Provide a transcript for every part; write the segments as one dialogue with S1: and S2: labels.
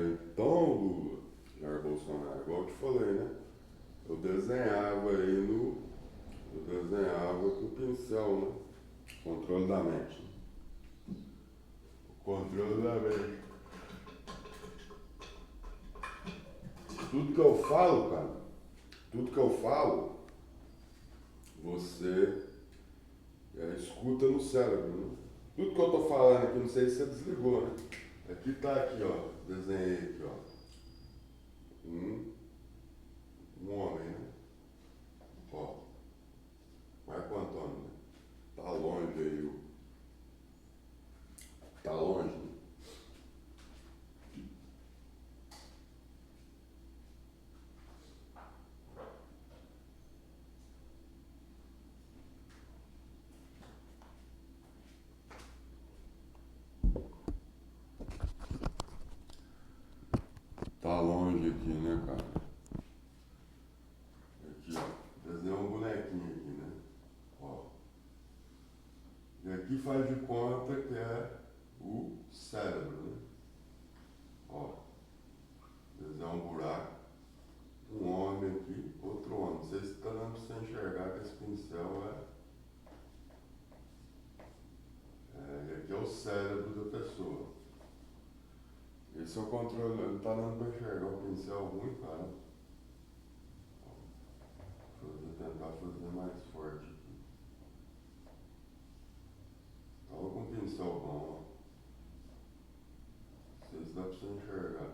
S1: Então, Lula, Jair Bolsonaro, igual eu te falei, né? Eu desenhava aí no. Eu desenhava com o pincel, né? Controle da mente. Controle da mente. Tudo que eu falo, cara, tudo que eu falo, você escuta no cérebro, né? Tudo que eu tô falando aqui, não sei se você desligou, né? Aqui tá aqui, ó. Desenhei aqui, ó. Um homem, né? Ó. Marco Antônio, né? Tá longe aí, tá longe, né? Tá longe aqui, né, cara? Aqui, ó. Desenhei um bonequinho aqui, né? Ó. E aqui faz de conta que é o cérebro, né? Ó. Desenhar um buraco. Um homem aqui, outro homem. Não sei se está dando para você enxergar que esse pincel e aqui é o cérebro da pessoa. Esse é o controle, não está dando para enxergar o pincel ruim, cara. Vou tentar fazer mais forte aqui. Estava com um pincel bom, ó. Não sei se dá para você enxergar.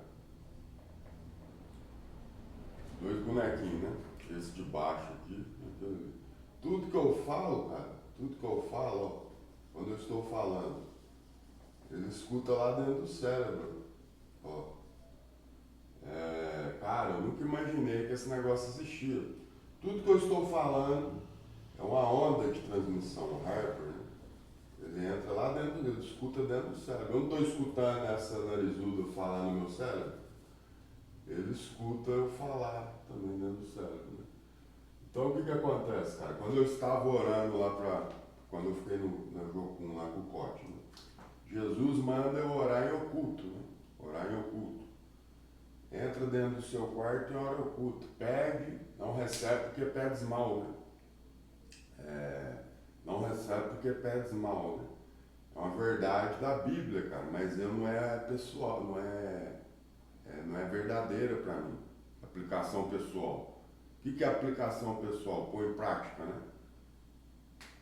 S1: Dois bonequinhos, né? Esse de baixo aqui, aquele ali. Tudo que eu falo, cara, tudo que eu falo, ó, quando eu estou falando, ele escuta lá dentro do cérebro. Ó. Cara, eu nunca imaginei que esse negócio existia. Tudo que eu estou falando é uma onda de transmissão, o Harper, né? Ele entra lá dentro dele, escuta dentro do cérebro. Eu não estou escutando essa narizuda falar no meu cérebro. Ele escuta eu falar também dentro do cérebro, né? Então o que acontece, cara? Quando eu estava orando lá quando eu fiquei na Jocum, lá com o Cote, né? Jesus manda eu orar em oculto, né? Orar em oculto. Entra dentro do seu quarto e ora oculto. Pede, não recebe porque pedes mal, né? Não recebe porque pedes mal, né? É uma verdade da Bíblia, cara, mas eu não é pessoal, não é verdadeira para mim. Aplicação pessoal. O que é aplicação pessoal? Põe em prática, né?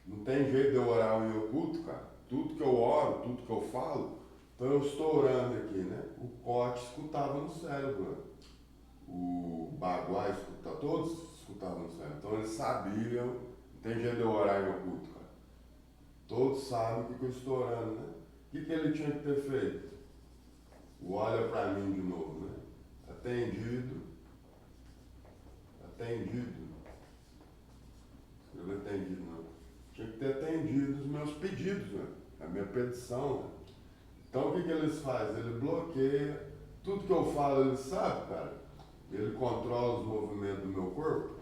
S1: Não tem jeito de eu orar em oculto, cara. Tudo que eu oro, tudo que eu falo, então eu estou orando aqui, né? O Cote escutava no cérebro, né? O Baguá escutava, todos escutavam no cérebro. Então eles sabiam, não tem jeito de eu orar em oculto, cara. Todos sabem o que eu estou orando, né? O que ele tinha que ter feito? Olha para mim de novo, né? Atendido. Escreveu atendido, não. Tinha que ter atendido os meus pedidos, né? A minha petição, né? Então o que eles fazem? Ele bloqueia. Tudo que eu falo ele sabe, cara. Ele controla os movimentos do meu corpo.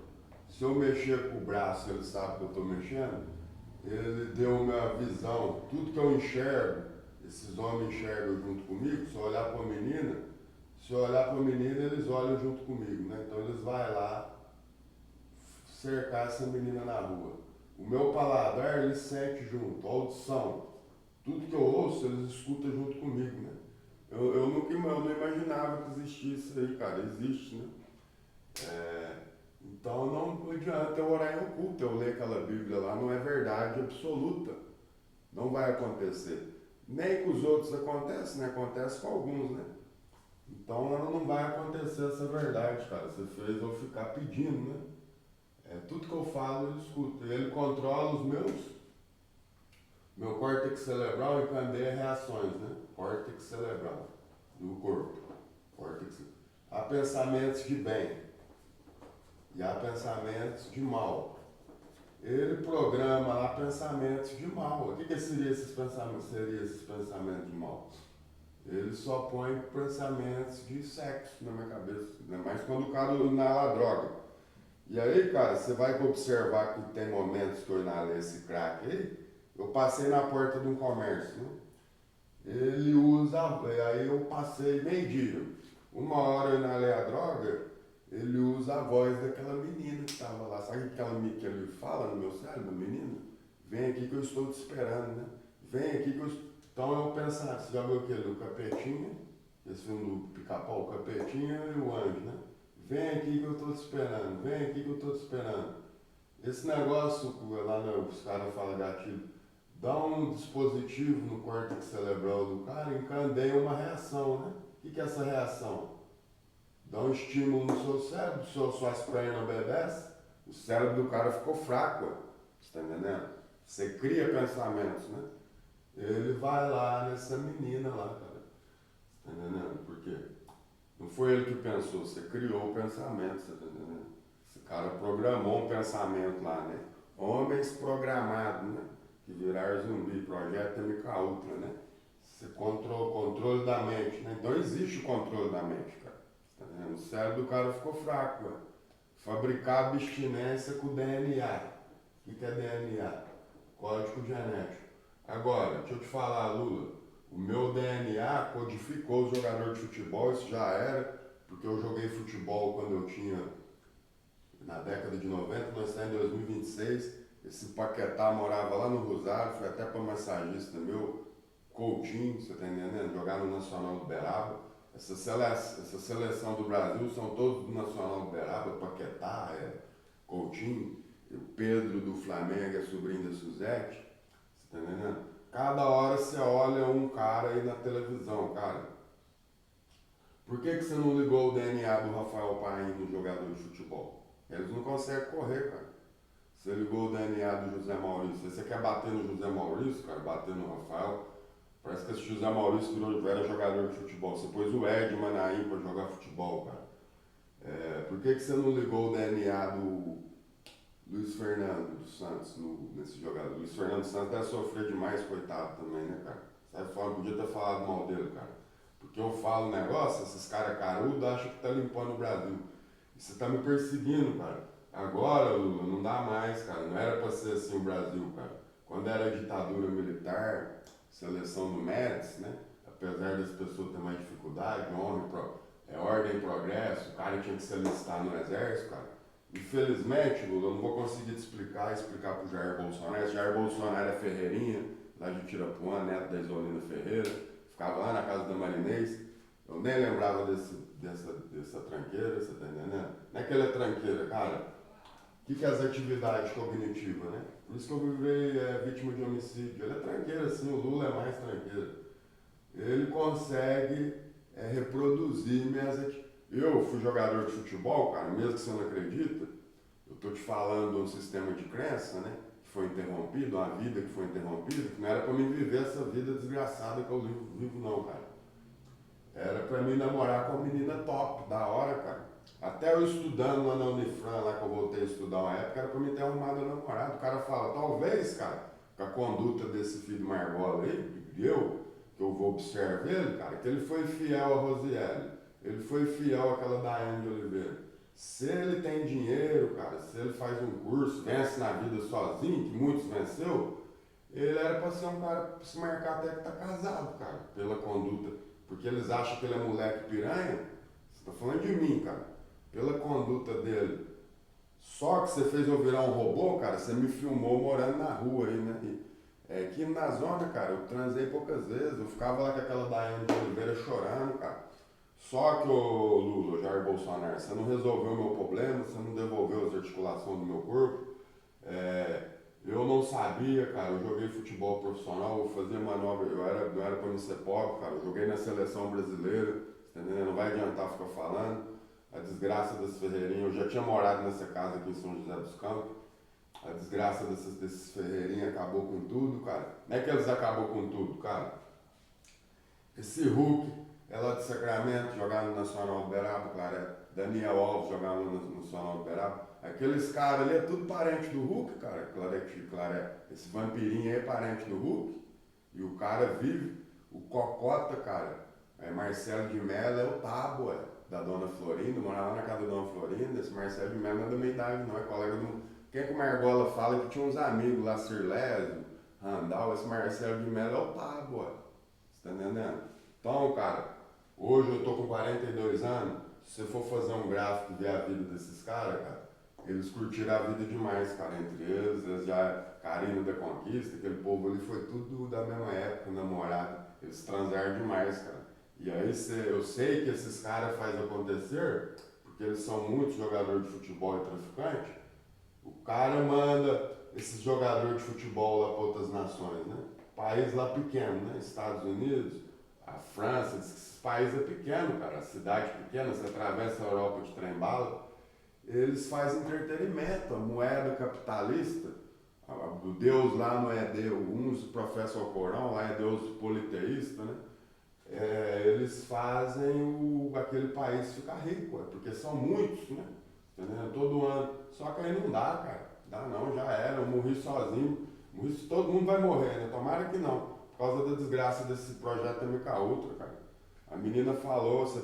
S1: Se eu mexer com o braço, ele sabe que eu estou mexendo. Ele deu minha visão. Tudo que eu enxergo, esses homens enxergam junto comigo. Se eu olhar para a menina, eles olham junto comigo, né? Então eles vão lá cercar essa menina na rua. O meu paladar, ele sente junto, a audição. Tudo que eu ouço, eles escutam junto comigo, né? Eu não imaginava que existisse isso aí, cara. Existe, né? Então não adianta eu orar em oculto, eu ler aquela Bíblia lá, não é verdade absoluta. Não vai acontecer. Nem com os outros acontece, né? Acontece com alguns, né? Então não vai acontecer essa verdade, cara. Você fez eu ficar pedindo, né? Tudo que eu falo ele escuta. Ele controla meu córtex cerebral encandeia reações, né? Córtex cerebral do corpo. Há pensamentos de bem e há pensamentos de mal. Ele programa lá pensamentos de mal. O que seria esses pensamentos de mal? Ele só põe pensamentos de sexo na minha cabeça, né? Mas quando o cara inala droga. E aí, cara, você vai observar que tem momentos que eu inalei esse crack aí. Eu passei na porta de um comércio, né? Ele usa, aí eu passei meio-dia. Uma hora eu inalei a droga, ele usa a voz daquela menina que estava lá. Sabe que ele fala no meu cérebro, menino? Vem aqui que eu estou te esperando, né? Vem aqui que eu... Então eu pensava, você já viu aquele, o Capetinha? Esse filme do Pica-Pau, o Capetinha e o Anjo, né? Vem aqui que eu estou te esperando, vem aqui que eu estou te esperando. Esse negócio, lá os caras falam gatilho, dá um dispositivo no córtex cerebral do cara e encandeia uma reação, né? O que é essa reação? Dá um estímulo no seu cérebro, suas pernas obedecem, o cérebro do cara ficou fraco, você está entendendo? Você cria pensamentos, né? Ele vai lá nessa menina lá, cara, você está entendendo? Por quê? Não foi ele que pensou, você criou o pensamento, você está entendendo? Esse cara programou um pensamento lá, né? Homens programados, né? Que viraram zumbi, projeto MK Ultra, né? Você controle da mente, né? Então existe o controle da mente, cara. Tá vendo? O cérebro do cara ficou fraco, ué. Fabricar abstinência com DNA. O que é DNA? Código genético. Agora, deixa eu te falar, Lula, o meu DNA codificou os jogadores de futebol, isso já era, porque eu joguei futebol quando eu tinha, na década de 90, nós estamos em 2026, esse Paquetá morava lá no Rosário, foi até para massagista meu, Coutinho, você está entendendo? Jogar no Nacional do Beraba. Essa seleção do Brasil são todos do Nacional do Beraba, Paquetá, Coutinho, o Pedro do Flamengo é sobrinho da Suzete, você está entendendo? Cada hora você olha um cara aí na televisão, cara. Por que você não ligou o DNA do Rafael Paim no jogador de futebol? Eles não conseguem correr, cara. Você ligou o DNA do José Maurício. Você quer bater no José Maurício, cara, bater no Rafael? Parece que esse José Maurício era jogador de futebol. Você pôs o Ed Manaim para jogar futebol, cara. Por que você não ligou o DNA do Luiz Fernando dos Santos nesse jogador? Luiz Fernando dos Santos deve sofrer demais, coitado também, né, cara? Sai fora, podia ter falado mal dele, cara. Porque eu falo negócio, esses caras carudos acham que tá limpando o Brasil. E você tá me perseguindo, cara. Agora, Lula, não dá mais, cara. Não era pra ser assim o Brasil, cara. Quando era ditadura militar, seleção do Médici, né? Apesar das pessoas terem mais dificuldade, ordem e progresso, o cara tinha que se alistar no exército, cara. Infelizmente, Lula, eu não vou conseguir te explicar pro Jair Bolsonaro. Esse Jair Bolsonaro é Ferreirinha, lá de Tirapuã, neto da Isolina Ferreira, ficava lá na casa da Marinês. Eu nem lembrava dessa tranqueira, você tá entendendo? Não é que ele é tranqueira, cara. O que é as atividades cognitivas, né? Por isso que eu virei vítima de homicídio. Ele é tranqueira, sim, o Lula é mais tranqueiro. Ele consegue reproduzir minhas atividades. Eu fui jogador de futebol, cara, mesmo que você não acredita, eu tô te falando de um sistema de crença, né? Que foi interrompido, uma vida que foi interrompida, que não era para mim viver essa vida desgraçada que eu vivo não, cara. Era para mim namorar com uma menina top, da hora, cara. Até eu estudando lá na Unifran, lá que eu voltei a estudar uma época, era pra mim ter arrumado a namorada. O cara fala, talvez, cara, com a conduta desse filho Margola aí, que eu vou observar ele, cara, que ele foi fiel a Rosiele, ele foi fiel àquela Daiane de Oliveira. Se ele tem dinheiro, cara, se ele faz um curso, vence na vida sozinho, que muitos venceu, ele era pra ser um cara, pra se marcar até que tá casado, cara, pela conduta. Porque eles acham que ele é moleque piranha. Você tá falando de mim, cara. Pela conduta dele. Só que você fez eu virar um robô, cara, você me filmou morando na rua aí, né? Aqui na zona, cara, eu transei poucas vezes. Eu ficava lá com aquela Daiane de Oliveira chorando, cara. Só que, ô Lula, Jair Bolsonaro, você não resolveu o meu problema, você não devolveu as articulações do meu corpo. Eu não sabia, cara, eu joguei futebol profissional, eu fazia manobra, não era pra me ser pobre, cara, eu joguei na seleção brasileira, entendeu? Não vai adiantar ficar falando. A desgraça desse Ferreirinha, eu já tinha morado nessa casa aqui em São José dos Campos, a desgraça desses Ferreirinha acabou com tudo, cara. Não é que eles acabou com tudo, cara. Esse Hulk é lá de Sacramento, jogava no Nacional do Beraba, cara. Daniel Alves jogava no Nacional do Beraba. Aqueles caras ali é tudo parente do Hulk, cara. Esse vampirinho aí é parente do Hulk. E o cara vive, o Cocota, cara. Marcelo de Mello é o Tábua, da Dona Florinda, morava na casa da Dona Florinda. Esse Marcelo de Mello não é da minha idade, não, é colega do... Quem é que o Margola fala que tinha uns amigos lá, Sirlésio, Randall, esse Marcelo de Mello é o Tábua. Você tá entendendo? Então, cara, Hoje eu tô com 42 anos, se você for fazer um gráfico e ver a vida desses caras, cara, eles curtiram a vida demais, cara, entre eles já, Carina da Conquista, aquele povo ali foi tudo da mesma época, namorado, eles transaram demais, cara. E aí eu sei que esses caras fazem acontecer, porque eles são muitos jogadores de futebol e traficantes, o cara manda esses jogadores de futebol lá para outras nações, né? País lá pequeno, né? Estados Unidos, a França, diz que esses países é pequeno, cara, a cidade pequena, você atravessa a Europa de trem-bala, eles fazem entretenimento, a moeda capitalista, o Deus lá não é Deus, uns professam o Corão, lá é Deus politeísta, né? Eles fazem aquele país ficar rico, porque são muitos, né? Entendeu? Todo ano. Só que aí não dá, cara. Dá não, já era. Eu morri sozinho. Morri, todo mundo vai morrer, né? Tomara que não. Por causa da desgraça desse projeto MK Ultra, cara. A menina falou, você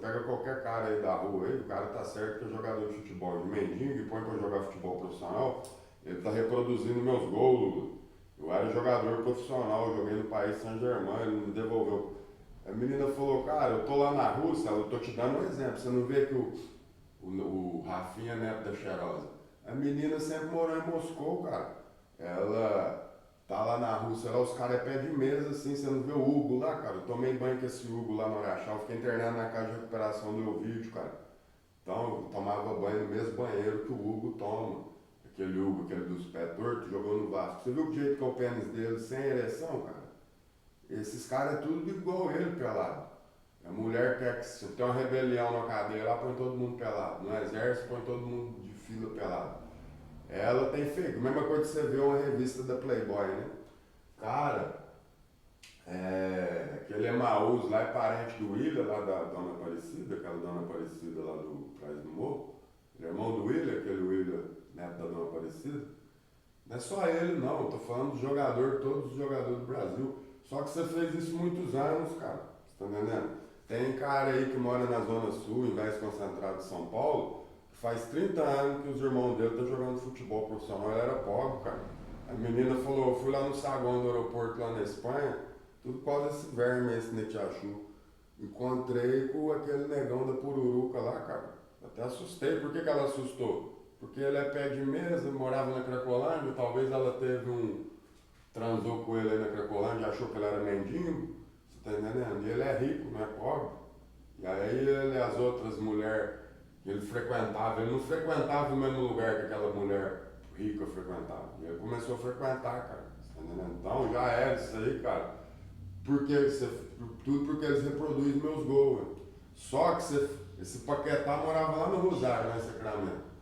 S1: pega qualquer cara aí da rua aí, o cara tá certo que é jogador de futebol, de mendigo e põe pra jogar futebol profissional, ele tá reproduzindo meus gols, Lula. Eu era jogador profissional, eu joguei no país Saint-Germain, ele me devolveu. A menina falou, cara, eu tô lá na Rússia, eu tô te dando um exemplo, você não vê que o Rafinha Neto da Cheirosa, a menina sempre morou em Moscou, cara. Ela tá lá na Rússia, lá os caras é pé de mesa, assim, você não vê o Hugo lá, cara. Eu tomei banho com esse Hugo lá no Araxá, eu fiquei internado na casa de recuperação do Ovídio, cara. Então, eu tomava banho no mesmo banheiro que o Hugo toma. Aquele Hugo, aquele dos pés tortos, jogou no Vasco. Você viu o jeito que é o pênis dele sem ereção, cara? Esses caras é tudo igual ele, pelado. A mulher quer que se tem uma rebelião na cadeia, ela põe todo mundo pelado. No exército põe todo mundo de fila pelado. Ela tem feito. A mesma coisa que você vê uma revista da Playboy, né? Cara, aquele Emaús lá é parente do William, lá da Dona Aparecida, aquela Dona Aparecida lá do Trás do Morro. Ele é irmão do William, aquele William, neto da Dona Aparecida. Não é só ele não, eu tô falando do jogador, todos os jogadores do Brasil. Só que você fez isso muitos anos, cara. Você tá entendendo? Tem cara aí que mora na Zona Sul, em vez concentrado de São Paulo, que faz 30 anos que os irmãos dele estão jogando futebol profissional, ele era pobre, cara. A menina falou, eu fui lá no saguão do aeroporto lá na Espanha, tudo por causa desse verme, esse Netiachu. Encontrei com aquele negão da Pururuca lá, cara. Até assustei. Por que ela assustou? Porque ele é pé de mesa, morava na Cracolândia, talvez ela teve transou com ele aí na Cracolândia, achou que ele era mendigo, você tá entendendo? E ele é rico, não é pobre. E aí ele e as outras mulheres que ele frequentava, ele não frequentava o mesmo lugar que aquela mulher rica frequentava. E ele começou a frequentar, cara, você tá entendendo? Então já era isso aí, cara. Tudo porque eles reproduzem meus gols. Só que esse Paquetá morava lá no Rosário, lá em Sacramento.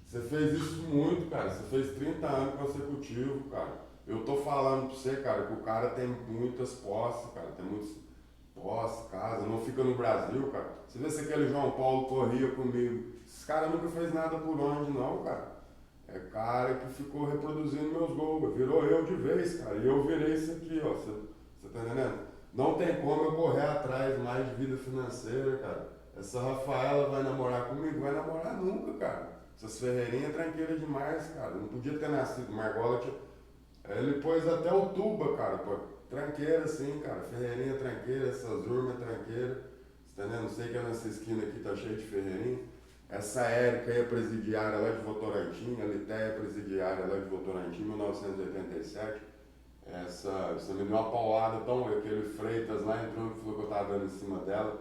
S1: Você fez isso muito, cara. Você fez 30 anos consecutivos, cara. Eu tô falando pra você, cara, que o cara tem muitas posses, cara. Tem muitas posses, casa. Não fica no Brasil, cara. Você vê se aquele João Paulo corria comigo. Esses caras nunca fez nada por onde, não, cara. É cara que ficou reproduzindo meus gols. Virou eu de vez, cara. E eu virei isso aqui, ó. Você tá entendendo? Não tem como eu correr atrás mais de vida financeira, cara. Essa Rafaela vai namorar comigo? Vai namorar nunca, cara. Essas Ferreirinhas é tranqueira demais, cara. Não podia ter nascido. Margola tinha... Ele pôs até o tuba, cara. Pô. Tranqueira, sim, cara. Ferreirinha tranqueira, essas urmas tranqueira. Você tá entendendo? Não sei que nessa esquina aqui tá cheio de Ferreirinha. Essa Érica aí é presidiária lá de Votorantim, a Litéia é presidiária lá de Votorantim, 1987. Essa me deu uma paulada, então aquele Freitas lá entrou e falou que eu tava dando em cima dela.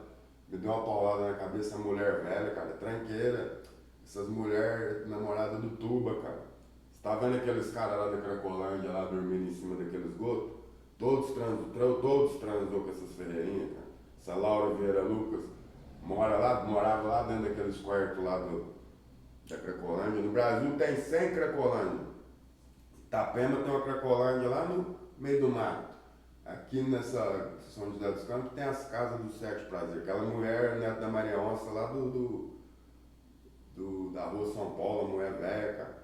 S1: Me deu uma paulada na cabeça, mulher velha, cara, tranqueira. Essas mulheres namoradas do Tuba, cara. Você tá vendo aqueles caras lá da Cracolândia lá dormindo em cima daqueles esgoto? Todos transou com essas ferreirinhas, cara. Essa Laura Vieira Lucas morava lá dentro daqueles quartos lá da Cracolândia. No Brasil tem 100 Cracolândia. Itapema tem uma Cracolândia lá no meio do mato. Aqui nessa São José dos Campos tem as casas dos Sete Prazeres. Aquela mulher, neta da Maria Onça, lá da rua São Paulo, a mulher velha, cara.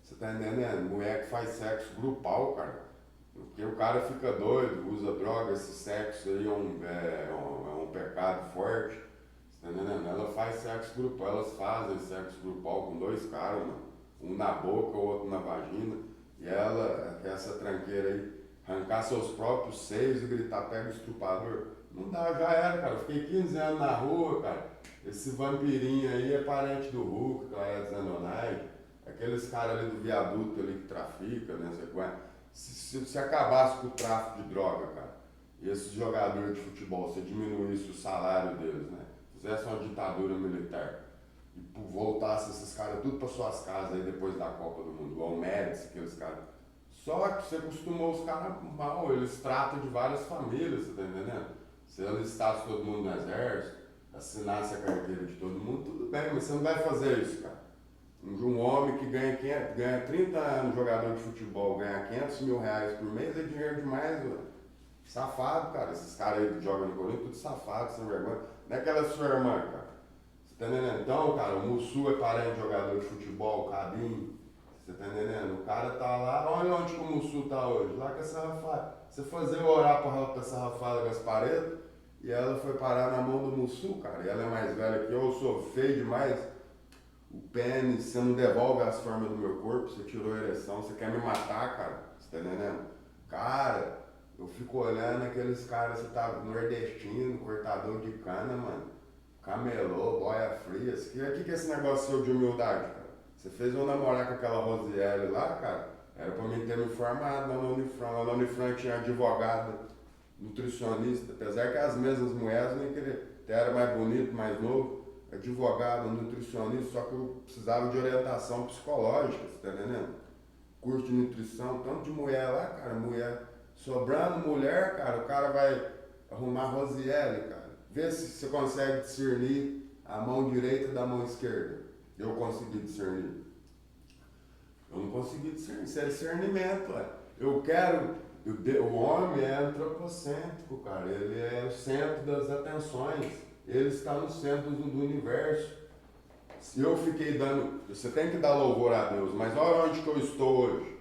S1: Você tá entendendo? Mulher que faz sexo grupal, cara. Porque o cara fica doido, usa droga, esse sexo aí é um pecado forte. Você tá entendendo? Ela faz sexo grupal, elas fazem sexo grupal com dois caras, mano. Um na boca, o outro na vagina. E ela, essa tranqueira aí, arrancar seus próprios seios e gritar, pega o estrupador. Não dá, já era, cara. Eu fiquei 15 anos na rua, cara. Esse vampirinho aí é parente do Hulk, que é Zenonaide. Aqueles caras ali do viaduto ali que trafica, né? Se acabasse com o tráfico de droga, cara, e esses jogadores de futebol, se diminuísse o salário deles, né? Fizesse uma ditadura militar e voltasse esses caras tudo para suas casas aí depois da Copa do Mundo, igual o Médici, aqueles caras. Só que você acostumou os caras mal, eles tratam de várias famílias, você tá entendendo? Se alistasse todo mundo no exército, assinasse a carteira de todo mundo, tudo bem, mas você não vai fazer isso, cara. Um homem que ganha 30 anos, jogador de futebol, ganha 500 mil reais por mês, é dinheiro demais, velho. Safado, cara. Esses caras aí que jogam no Corinthians, tudo safado, sem vergonha. Não é aquela sua irmã, cara. Você tá entendendo? Então, cara, o Mussu é parente de jogador de futebol, o Cabinho. Você tá entendendo? O cara tá lá, olha onde que o Mussu tá hoje, lá com essa Rafaela. Você fazer orar pra essa Rafaela Gaspareto, e ela foi parar na mão do Mussu, cara. E ela é mais velha que eu sou feio demais. O pênis, você não devolve as formas do meu corpo, você tirou a ereção, você quer me matar, cara. Você tá entendendo? Cara, eu fico olhando aqueles caras, você tá nordestino, cortador de cana, mano. Camelô, boia fria. O que é esse negócio seu de humildade, cara? Você fez eu namorar com aquela Rosiele lá, cara? Era pra mim ter me formado lá na Unifran. Lá na Unifran tinha advogada, nutricionista. Apesar que as mesmas mulheres nem queriam. Até era mais bonito, mais novo. Advogado, nutricionista, só que eu precisava de orientação psicológica, você tá entendendo? Curso de nutrição, tanto de mulher lá, cara, mulher. Sobrando mulher, cara, o cara vai arrumar Rosiele, cara. Vê se você consegue discernir a mão direita da mão esquerda. Eu consegui discernir. Eu não consegui discernir, isso é discernimento, ué. Eu quero. O homem é antropocêntrico, cara. Ele é o centro das atenções. Ele está no centro do universo. Se eu fiquei dando. Você tem que dar louvor a Deus, mas olha onde que eu estou hoje.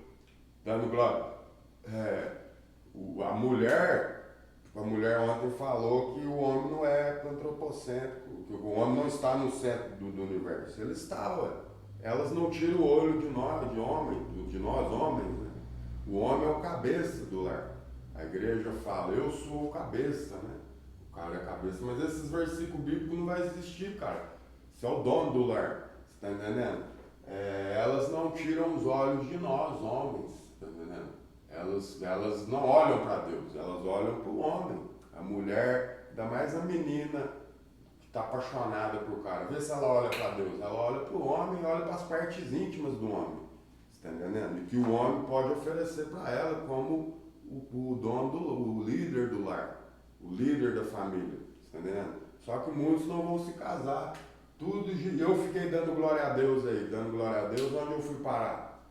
S1: Dando glória. A mulher ontem falou que o homem não é antropocêntrico, que o homem não está no centro do universo. Ele está, ué. Elas não tiram o olho de nós, de nós homens, né? O homem é o cabeça do lar. A igreja fala, eu sou o cabeça, né? O cara é a cabeça, mas esses versículos bíblicos não vai existir, cara. Você é o dono do lar, você está entendendo? Elas não tiram os olhos de nós, homens, está entendendo? Elas não olham para Deus, elas olham para o homem. A mulher, ainda mais a menina que está apaixonada por cara, vê se ela olha para Deus. Ela olha para o homem e olha para as partes íntimas do homem, está entendendo? E que o homem pode oferecer para ela como o dono, o líder do lar, o líder da família, está entendendo? Só que muitos não vão se casar. Eu fiquei dando glória a Deus aí, dando glória a Deus, onde eu fui parar?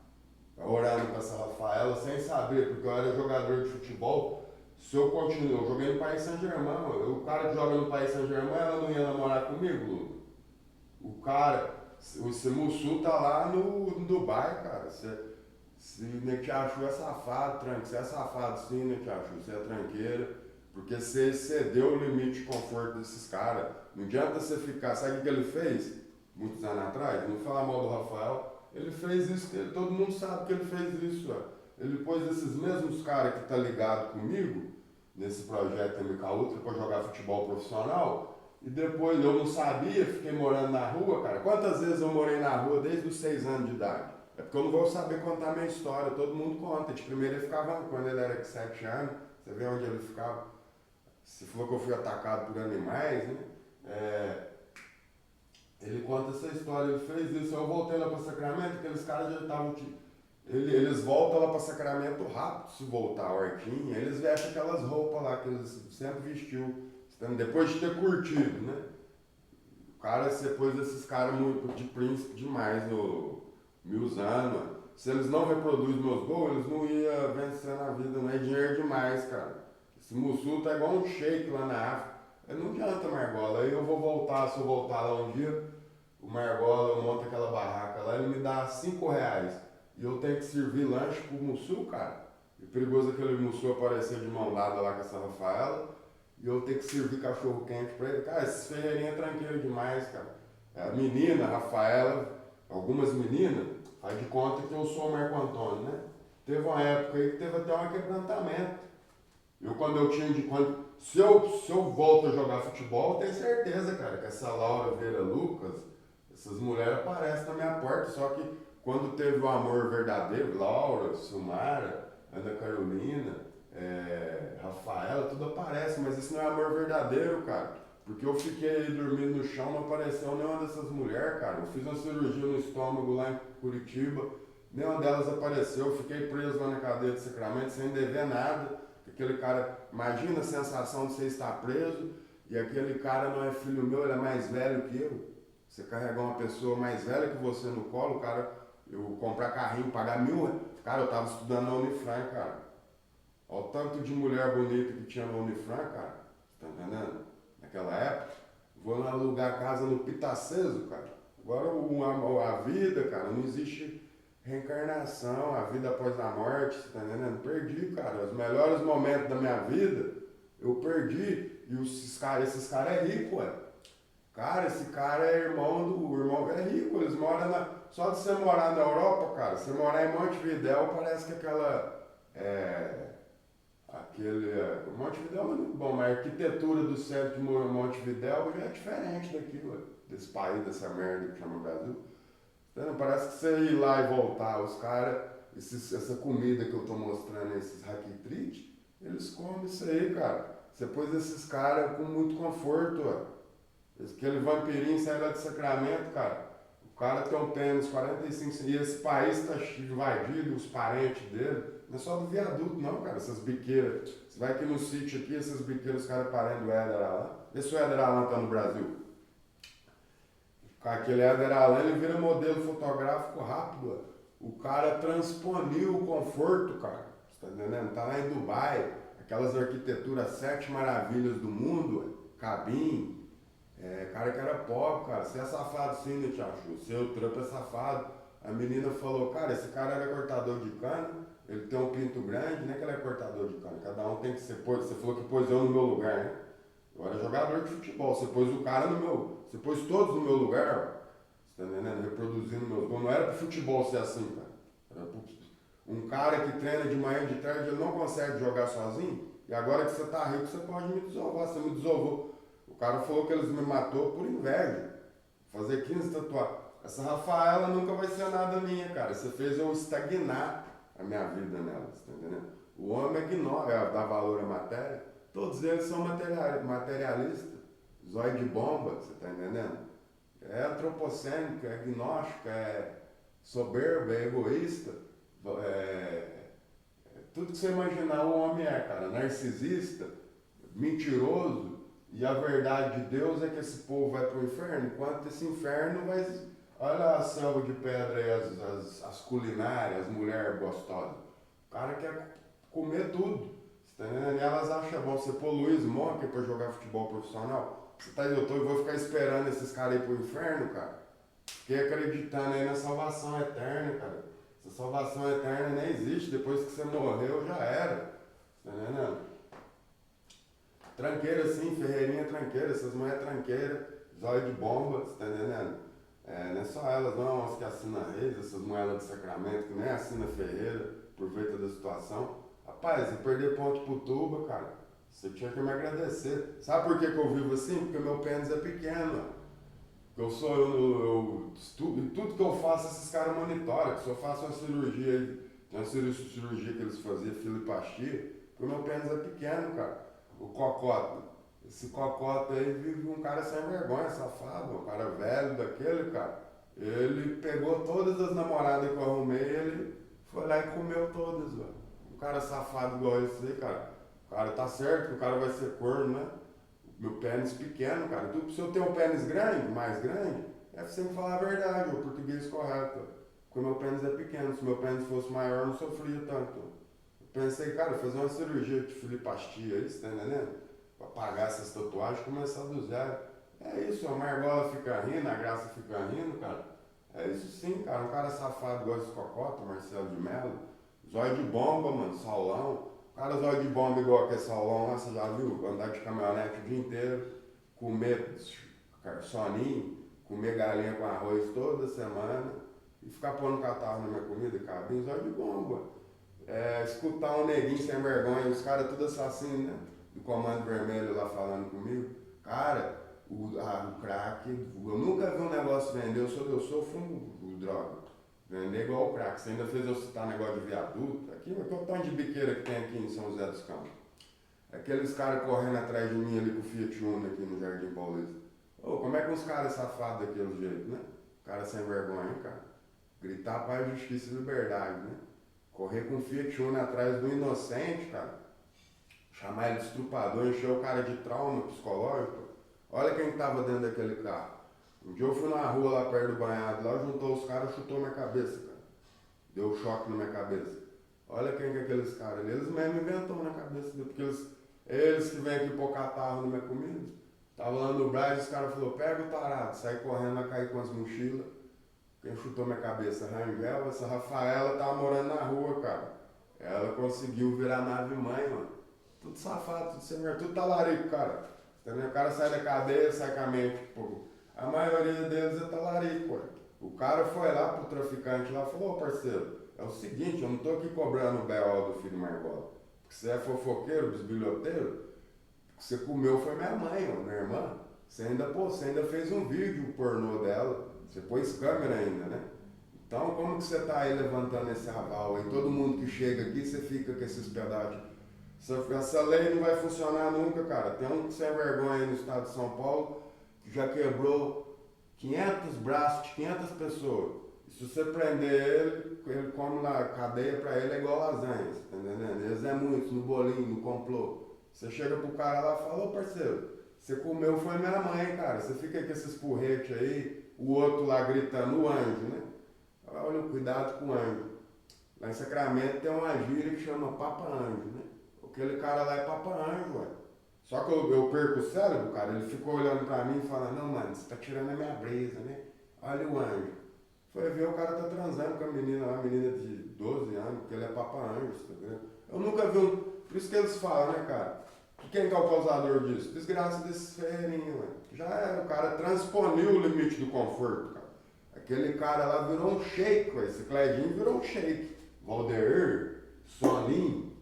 S1: Orando para essa Rafaela sem saber, porque eu era jogador de futebol. Se eu continuo, eu joguei no Paris Saint-Germain, o cara que joga no Paris Saint-Germain, ela não ia namorar comigo, Lula. O cara, esse Mussu tá lá no Dubai, cara. Se Netiachu é safado, você é safado sim, Netiachu, você é tranqueira, porque você excedeu o limite de conforto desses caras. Não adianta você ficar, sabe o que ele fez? Muitos anos atrás, não falar mal do Rafael, ele fez isso, todo mundo sabe que ele fez isso. Ó. Ele pôs esses mesmos caras que tá ligado comigo, nesse projeto MK Ultra, para jogar futebol profissional, e depois eu não sabia, fiquei morando na rua, cara. Quantas vezes eu morei na rua desde os 6 anos de idade? É porque eu não vou saber contar a minha história, todo mundo conta. De primeiro ele ficava, quando ele era de 7 anos, você vê onde ele ficava. Se for que eu fui atacado por animais, né? Ele conta essa história, ele fez isso, eu voltei lá para Sacramento, aqueles caras já estavam. Eles voltam lá para Sacramento rápido se voltar a hortinha, eles vestem aquelas roupas lá que eles sempre vestiu, depois de ter curtido, né? O cara, você pôs esses caras muito de príncipe demais no 1000 anos, se eles não reproduzem meus gols, eles não iam vencer na vida, não é dinheiro demais, cara. Esse Mussu tá igual um shake lá na África. Não adianta, Margola. Aí eu vou voltar, se eu voltar lá um dia, o Margola, eu monto aquela barraca lá, ele me dá R$5. E eu tenho que servir lanche pro Mussu, cara. É perigoso aquele Mussu aparecer de mão dada lá com essa Rafaela. E eu tenho que servir cachorro quente pra ele. Cara, esse Ferreirinha é tranquilo demais, cara. A menina, a Rafaela, algumas meninas, faz de conta que eu sou o Marco Antônio, né? Teve uma época aí que teve até um quebrantamento. Quando se eu volto a jogar futebol, eu tenho certeza, cara, que essa Laura Vera Lucas, essas mulheres aparecem na minha porta, só que quando teve o amor verdadeiro, Laura, Silmara, Ana Carolina, Rafaela, tudo aparece, mas isso não é amor verdadeiro, cara. Porque eu fiquei aí dormindo no chão, não apareceu nenhuma dessas mulheres, cara. Eu fiz uma cirurgia no estômago lá em Curitiba, nenhuma delas apareceu. Eu fiquei preso lá na cadeia de Sacramento sem dever nada. Aquele cara, imagina a sensação de você estar preso e aquele cara não é filho meu, ele é mais velho que eu. Você carregar uma pessoa mais velha que você no colo, cara, eu comprar carrinho, pagar R$ 1.000. Cara, eu tava estudando na Unifran, cara. Olha o tanto de mulher bonita que tinha na Unifran, cara. Tá entendendo? Naquela época. Vou lá alugar casa no Pitaceso, cara. Agora a vida, cara, não existe reencarnação, a vida após a morte, você tá entendendo? Perdi, cara. Os melhores momentos da minha vida, eu perdi. E esses caras é rico, ué. Cara, esse cara é o irmão é rico, eles moram só de você morar na Europa, cara, você morar em Montevidéu, parece que Montevidéu é muito bom, mas a arquitetura do centro de Montevidéu já é diferente daquilo, desse país, dessa merda que chama Brasil. Então, parece que você ir lá e voltar, os caras, essa comida que eu tô mostrando, esses raquitrites, eles comem isso aí, cara. Você pôs esses caras com muito conforto, ó. Aquele vampirinho sai lá de Sacramento, cara. O cara tem um pênis 45 e esse país está invadido, os parentes dele. Não é só do viaduto, não, cara. Essas biqueiras. Você vai aqui no sítio aqui, essas biqueiras, os caras parentes do Éder Alain. Vê se o Éder Alain tá no Brasil. Aquele Éder Alain, ele vira modelo fotográfico rápido. O cara transponiu o conforto, cara. Você tá entendendo? Tá lá em Dubai. Aquelas arquiteturas 7 maravilhas do mundo. Cabim. Cara que era pobre, cara, você é safado sim, né, Tiago? Seu trampo é safado. A menina falou, cara, esse cara era cortador de cana, ele tem um pinto grande, não é que ele é cortador de cana, cada um tem que ser, você falou que pôs eu no meu lugar, né? Eu era jogador de futebol, você pôs o cara no meu, você pôs todos no meu lugar, ó. Você tá entendendo? Reproduzindo meus gols, não era pro futebol ser assim, cara. Era pro, um cara que treina de manhã e de tarde, ele não consegue jogar sozinho, e agora que você tá rico, você pode me desovar, você me desovou. O cara falou que eles me matou por inveja. Fazer 15 tatuagens. Essa Rafaela nunca vai ser nada minha, cara. Você fez eu estagnar a minha vida nela, você tá entendendo? O homem dá valor à matéria. Todos eles são materialistas. Zóio de bomba, você tá entendendo? É antropocênico, é agnóstico, é soberbo, é egoísta. Tudo que você imaginar o homem é, cara. Narcisista, mentiroso. E a verdade de Deus é que esse povo vai para o inferno, enquanto esse inferno vai... Olha a selva de pedra aí, as culinárias, as mulheres gostosas. O cara quer comer tudo. Tá entendendo? E elas acham bom, você pôr Luiz Monk para jogar futebol profissional. Você tá aí, eu vou ficar esperando esses caras ir pro inferno, cara. Fiquei acreditando aí na salvação eterna, cara. Essa salvação eterna nem existe, depois que você morreu já era. Tá entendendo? Tranqueira sim, Ferreirinha tranqueira, essas mulheres tranqueiras, zóio de bomba, você tá entendendo? Não é só elas não, as que assinam Reis, essas mulheres de Sacramento, que nem assina Ferreira, aproveita da situação. Rapaz, eu perder ponto pro Tuba, cara, você tinha que me agradecer. Sabe por que eu vivo assim? Porque meu pênis é pequeno. Tudo que eu faço, esses caras monitoram, que se eu faço uma cirurgia, tem uma cirurgia que eles faziam, filipastia, porque meu pênis é pequeno, cara. O Cocota. Esse Cocota aí vive um cara sem vergonha, safado, um cara velho daquele, cara. Ele pegou todas as namoradas que eu arrumei, ele foi lá e comeu todas, velho. Um cara safado igual esse aí, cara. O cara tá certo que o cara vai ser corno, né? Meu pênis pequeno, cara. Se eu tenho um pênis grande, mais grande, é sempre falar a verdade, o português correto. Porque meu pênis é pequeno. Se meu pênis fosse maior, eu não sofria tanto. Pensei, cara, fazer uma cirurgia de filipastia aí, você tá entendendo? Pra pagar essas tatuagens e começar do zero. É isso, a Margola fica rindo, a Graça fica rindo, cara. É isso sim, cara. Um cara safado igual esse Cocota, Marcelo de Mello. Zóio de bomba, mano, Saulão. O cara zóio de bomba igual aquele Saulão lá, você já viu? Andar de caminhonete o dia inteiro, comer soninho, comer galinha com arroz toda semana e ficar pondo catarro na minha comida, cabinho, zóio de bomba. Escutar um neguinho sem vergonha, os caras tudo assassino, né? do Comando Vermelho lá falando comigo. Cara, o crack, eu nunca vi um negócio vender, eu sofro droga. Vender igual o crack. Você ainda fez eu citar negócio de viaduto. Aqui é o tanto de biqueira que tem aqui em São José dos Campos. Aqueles caras correndo atrás de mim ali com o Fiat Uno aqui no Jardim Paulista. Ô, como é que uns caras safados daquele jeito, né? Cara sem vergonha, cara. Gritar paz, justiça e liberdade, né? Correr com o Fiat Uno atrás do inocente, cara. Chamar ele de estrupador, encher o cara de trauma psicológico. Olha quem estava dentro daquele carro. Um dia eu fui na rua lá perto do banhado, lá juntou os caras, chutou minha cabeça, cara. Deu um choque na minha cabeça. Olha quem que é aqueles caras ali. Eles mesmo inventam na cabeça dele, porque eles que vêm aqui pôr catarro na minha comida. Tava lá no Brás, os caras falaram, pega o tarado, sai correndo, vai cair com as mochilas. Quem chutou minha cabeça? Rangel, essa Rafaela tava morando na rua, cara. Ela conseguiu virar nave mãe, mano. Tudo safado, tudo sem vergonha, tudo talarico, cara. Entendeu? O cara sai da cadeia, sai com a mente, pô. A maioria deles é talarico, pô. O cara foi lá pro traficante lá e falou, ô parceiro, é o seguinte, eu não tô aqui cobrando o B.O. do filho Margola. Porque você é fofoqueiro, bisbilhoteiro, o que você comeu foi minha mãe, ó, minha irmã. Você ainda fez um vídeo pornô dela, você pôs câmera ainda, né? Então como que você tá aí levantando esse aval aí? Todo mundo que chega aqui, você fica com esses pedaços. Essa lei não vai funcionar nunca, cara. Tem um sem vergonha aí no estado de São Paulo que já quebrou 500 braços de 500 pessoas. E se você prender ele come lá, cadeia pra ele é igual lasanha, tá entendendo? Eles é muito, no bolinho, no complô. Você chega pro cara lá e fala, ô parceiro, você comeu foi minha mãe, cara. Você fica com esses porretes aí, o outro lá gritando, o anjo, né? Olha, cuidado com o anjo. Lá em Sacramento tem uma gíria que chama Papa Anjo, né? Aquele cara lá é Papa Anjo, ué. Só que eu perco o cérebro, cara, ele ficou olhando pra mim e falando, não, mano, você tá tirando a minha brisa, né? Olha o anjo. Foi ver, o cara tá transando com a menina lá, a menina de 12 anos, porque ele é Papa Anjo, tá vendo? Eu nunca vi um... Por isso que eles falam, né, cara? Quem que é o causador disso? Desgraça desses ferreirinhos, ué. Já era, o cara transponiu o limite do conforto, cara. Aquele cara lá virou um shake, ué. Esse Cledinho virou um shake. Valdeir, Soninho.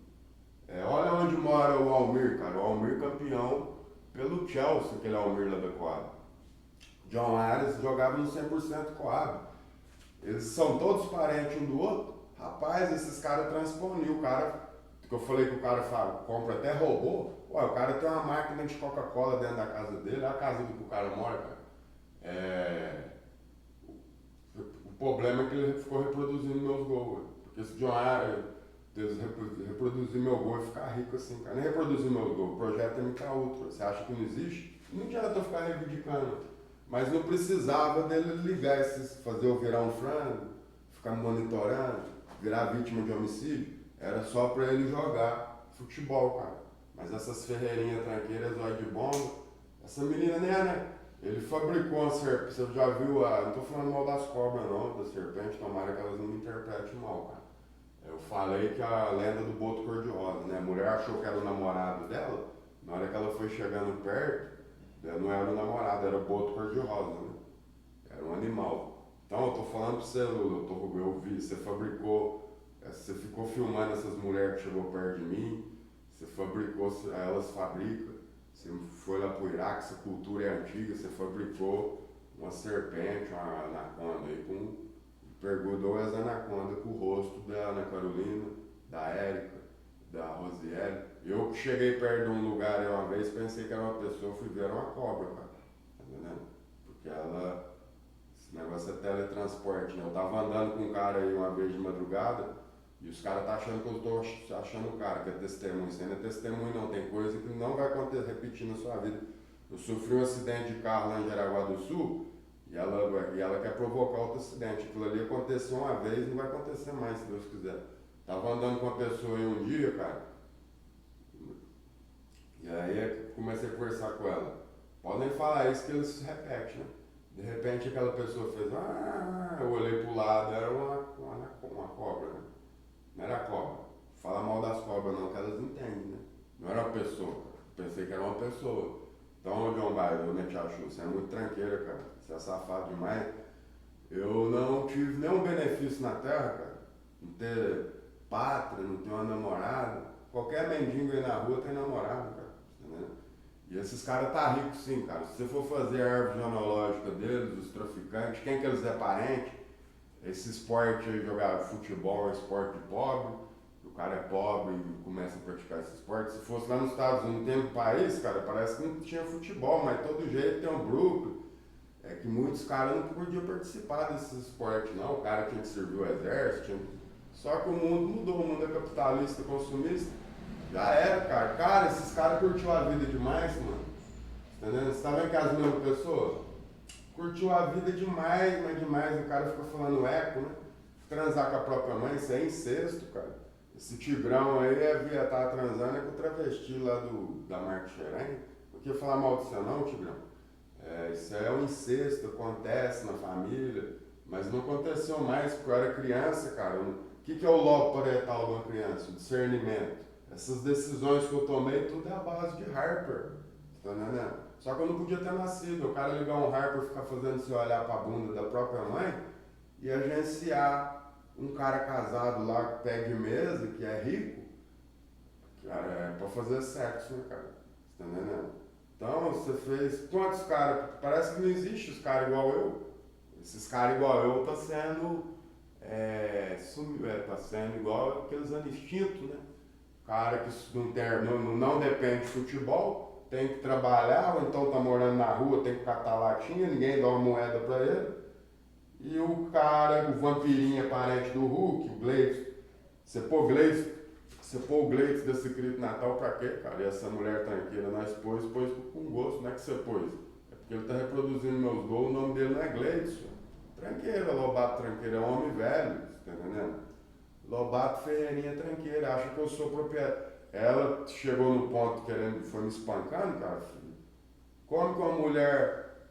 S1: Olha onde mora o Almir, cara. O Almir campeão pelo Chelsea, aquele Almir lá da Coab. John Ares jogava no 100% Coab. Eles são todos parentes um do outro. Rapaz, esses caras transponiam. O cara, que eu falei que o cara fala, compra até robô. Ué, o cara tem uma máquina de Coca-Cola dentro da casa dele. Olha a casa do que o cara mora, cara. O problema é que ele ficou reproduzindo meus gols. Porque esse John Ares... reproduzir meu gol e ficar rico assim, cara. Nem reproduzir meu gol, o projeto é MK Ultra. Você acha que não existe? Não adianta eu ficar reivindicando. Mas não precisava dele ligar fazer eu virar um frango, ficar me monitorando, virar vítima de homicídio. Era só pra ele jogar futebol, cara. Mas essas ferreirinhas tranqueiras, olha de bomba, essa menina nem é, né? Ele fabricou uma serpente, você já viu não tô falando mal das cobras não, da serpente, tomara que elas não me interpretem mal, cara. Eu falei que a lenda do boto cor-de-rosa, né? A mulher achou que era o namorado dela, na hora que ela foi chegando perto, não era o namorado, era o boto cor-de-rosa, né? Era um animal. Então eu tô falando pra você, Lula, eu vi, você fabricou, você ficou filmando essas mulheres que chegou perto de mim, você fabricou, elas fabricam, você foi lá pro Iraque, essa cultura é antiga, você fabricou uma serpente, uma anaconda aí perguntou as anacondas com o rosto da Ana Carolina, da Érica, da Rosiele. Eu que cheguei perto de um lugar uma vez, pensei que era uma pessoa, fui ver uma cobra, cara. Tá entendendo? Porque esse negócio é teletransporte, né? Eu tava andando com um cara aí uma vez de madrugada, e os caras tá achando que eu tô achando o cara, que é testemunho. Isso ainda é testemunho não, tem coisa que não vai acontecer, repetir na sua vida. Eu sofri um acidente de carro lá em Jaraguá do Sul, e ela quer provocar outro acidente. Aquilo ali aconteceu uma vez, não vai acontecer mais, se Deus quiser. Tava andando com uma pessoa aí um dia, cara, e aí comecei a conversar com ela. Podem falar isso que eles se repetem, né? De repente aquela pessoa fez, eu olhei pro lado, era uma cobra, né? Não era cobra. Fala mal das cobras não, que elas entendem, né? Não era uma pessoa, pensei que era uma pessoa. Então, John Biden, eu me te acho, você é muito tranqueira, cara. Você é safado demais. Eu não tive nenhum benefício na Terra, cara. Não ter pátria, não ter uma namorada. Qualquer mendigo aí na rua tem namorado, cara. E esses caras tá ricos sim, cara. Se você for fazer a árvore genealógica deles, os traficantes, quem que eles é parente, esse esporte aí, jogar futebol é esporte de pobre, o cara é pobre e começa a praticar esse esporte. Se fosse lá nos Estados Unidos, tem um país, cara, parece que não tinha futebol, mas todo jeito tem um grupo. É que muitos caras não podiam participar desse esporte, não. O cara tinha que servir o exército, Só que o mundo mudou, o mundo é capitalista, consumista. Já era, cara. Cara, esses caras curtiu a vida demais, mano. Entendeu? Você tá vendo que é as mesmas pessoas? Curtiu a vida demais, mas demais. O cara fica falando eco, né? Transar com a própria mãe, isso é incesto, cara. Esse tigrão aí tava transando com o travesti lá da Marca Xerém. Não queria falar mal do você não, tigrão. Isso é um incesto, acontece na família, mas não aconteceu mais porque eu era criança, cara. O que é o lobo parental de uma criança? O discernimento. Essas decisões que eu tomei, tudo é a base de Harper, tá entendendo? Só que eu não podia ter nascido. O cara ligar um Harper e ficar fazendo você olhar pra bunda da própria mãe e agenciar um cara casado lá que pé de mesa, que é rico, cara, é pra fazer sexo, né, cara? Tá entendendo? Então, você fez quantos caras? Parece que não existe os caras igual eu. Esses caras igual eu tá sendo, tá sendo igual aqueles anos extintos, né? Cara que não depende de futebol, tem que trabalhar, ou então tá morando na rua, tem que catar latinha, ninguém dá uma moeda pra ele. E o cara, o vampirinho é parente do Hulk, o Gleitson. Você pôr o Gleitson desse Secreto Natal pra quê, cara? E essa mulher tranqueira nós pôs com gosto, não é que você pôs. É porque ele tá reproduzindo meus gols, o nome dele não é Gleitson. Tranqueira, Lobato Tranqueira é um homem velho, tá entendendo? Lobato Ferreirinha Tranqueira, acha que eu sou proprietário. Ela chegou no ponto foi me espancando, cara, filho. Como que uma mulher,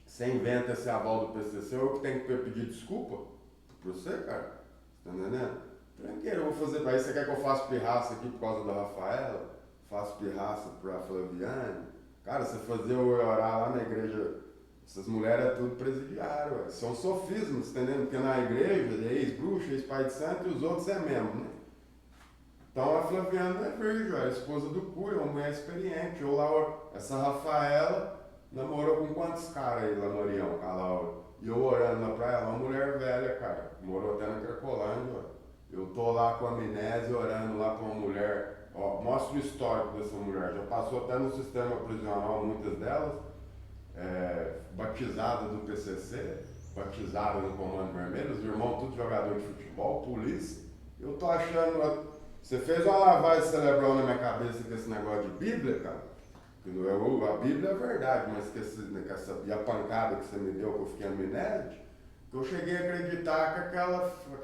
S1: você inventa esse aval do PCC, eu que tenho que pedir desculpa pra você, cara? Tá entendendo? Tranqueira, eu vou fazer. Aí você quer que eu faça pirraça aqui por causa da Rafaela? Faço pirraça pra Flaviane? Cara, você fazer eu orar lá na igreja. Essas mulheres é tudo presidiário, ué. São sofismas, entendeu? Porque na igreja é ex-bruxa, ex-pai de santo e os outros é mesmo, né? Então a Flaviana não é virgem, é a esposa do cu, é uma mulher experiente. Ou lá, essa Rafaela namorou com quantos caras aí lá no Orião, com a Laura? E eu orando na praia, ela é uma mulher velha, cara. Morou até na Cracolândia, ó. Eu tô lá com amnésia orando lá pra uma mulher. Ó, mostra o histórico dessa mulher. Já passou até no sistema prisional, muitas delas. Batizada do PCC, batizada no Comando Vermelho, os irmãos tudo jogador de futebol, polícia. Eu tô achando, você fez uma lavagem cerebral na minha cabeça com esse negócio de Bíblia, cara. A Bíblia é verdade, mas e a pancada que você me deu, que eu fiquei amnésico, que eu cheguei a acreditar que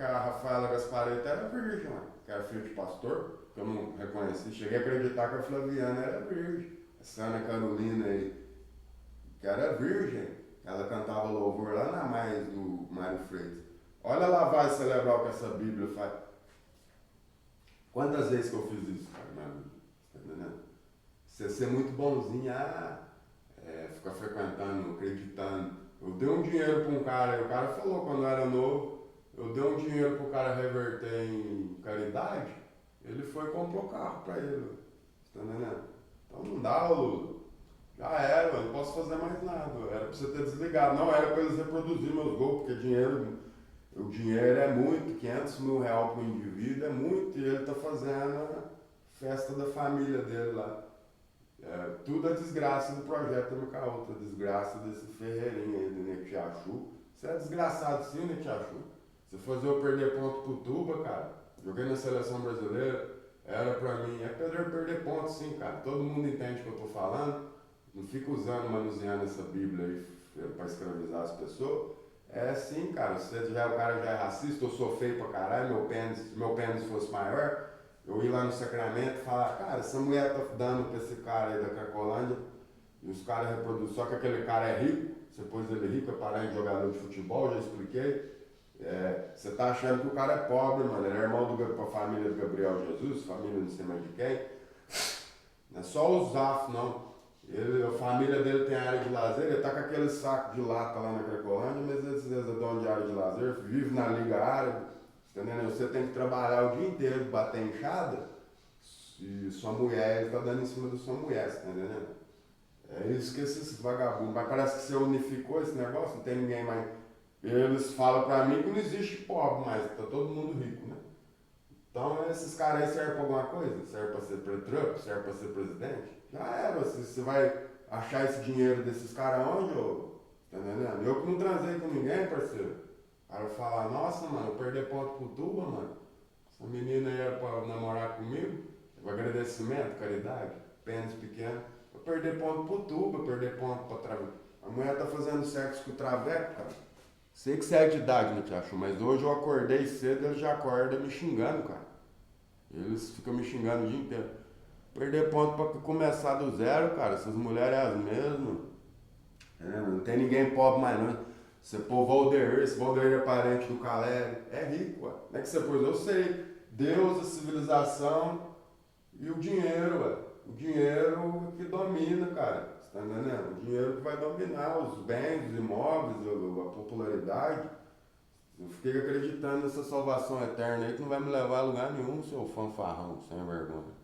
S1: a Rafaela Gaspareto era virgem, que era filho de pastor, que eu não reconheci. Cheguei a acreditar que a Flaviana era virgem, essa Ana Carolina aí, que era virgem, ela cantava louvor lá na mais do Mário Freitas. Olha a lavagem cerebral que essa Bíblia faz. Quantas vezes que eu fiz isso, cara, na Bíblia? Tá entendendo? Você ser muito bonzinho, ficar frequentando, acreditando. Eu dei um dinheiro para um cara, o cara falou quando eu era novo, eu dei um dinheiro para o cara reverter em caridade, ele foi e comprou carro para ele. Tá entendendo? Então não dá, Lula. Já era, eu não posso fazer mais nada. Era pra você ter desligado. Não era pra eles reproduzir meus gols, porque o dinheiro é muito, 500 mil reais para o indivíduo é muito, e ele tá fazendo a festa da família dele lá. Tudo a desgraça do projeto do Micaúta, a desgraça desse Ferreirinha aí do Netiachu. Você é desgraçado sim, Netiachu. Você fazer eu perder ponto pro Tuba, cara. Joguei na seleção brasileira, era pra mim, perder ponto sim, cara. Todo mundo entende o que eu tô falando. Não fica manuseando essa Bíblia aí para escravizar as pessoas. É sim, cara. O cara já é racista, eu sou feio pra caralho, se meu pênis fosse maior, eu ia lá no Sacramento e falar, cara, essa mulher tá dando pra esse cara aí da Cracolândia, e os caras reproduzem, só que aquele cara é rico, você pôs ele rico, é parente de jogador de futebol, já expliquei. Você tá achando que o cara é pobre, mano, ele é irmão da família do Gabriel Jesus, família não sei mais de quem. Não é só o Zaf, não. A família dele tem área de lazer, ele tá com aquele saco de lata lá na Cracolândia, mas eles é dono de área de lazer, vive na Liga Árabe, entendeu? Você tem que trabalhar o dia inteiro, bater enxada, e sua mulher, ele tá dando em cima da sua mulher, tá entendendo? É isso que esses vagabundos. Mas parece que você unificou esse negócio, não tem ninguém mais. Eles falam pra mim que não existe pobre mais, tá todo mundo rico, né? Então esses caras aí servem pra alguma coisa? Serve pra ser Trump? Serve pra ser presidente? Já era, você vai achar esse dinheiro desses caras onde, ô? Tá entendendo? Eu que não transei com ninguém, parceiro. O cara fala, nossa, mano, eu perdi ponto pro tuba, mano. Essa menina aí era pra namorar comigo. Agradecimento, caridade, pênis pequeno. Eu perder ponto pro tuba, perder ponto pra traveco. A mulher tá fazendo sexo com o traveco, cara. Sei que você é de idade, né, Tiago? Mas hoje eu acordei cedo e eles já acordam me xingando, cara. Eles ficam me xingando o dia inteiro. Perder ponto pra começar do zero, cara. Essas mulheres é as mesmas. É, não tem ninguém pobre mais não. Você pôr Valdeir, esse Valdeir é parente do Caleri. É rico, ué. Não é que você pôs, eu sei. Deus, a civilização e o dinheiro, ué. O dinheiro que domina, cara. Você tá entendendo? O dinheiro que vai dominar os bens, os imóveis, a popularidade. Eu fiquei acreditando nessa salvação eterna aí que não vai me levar a lugar nenhum, seu fanfarrão, sem vergonha.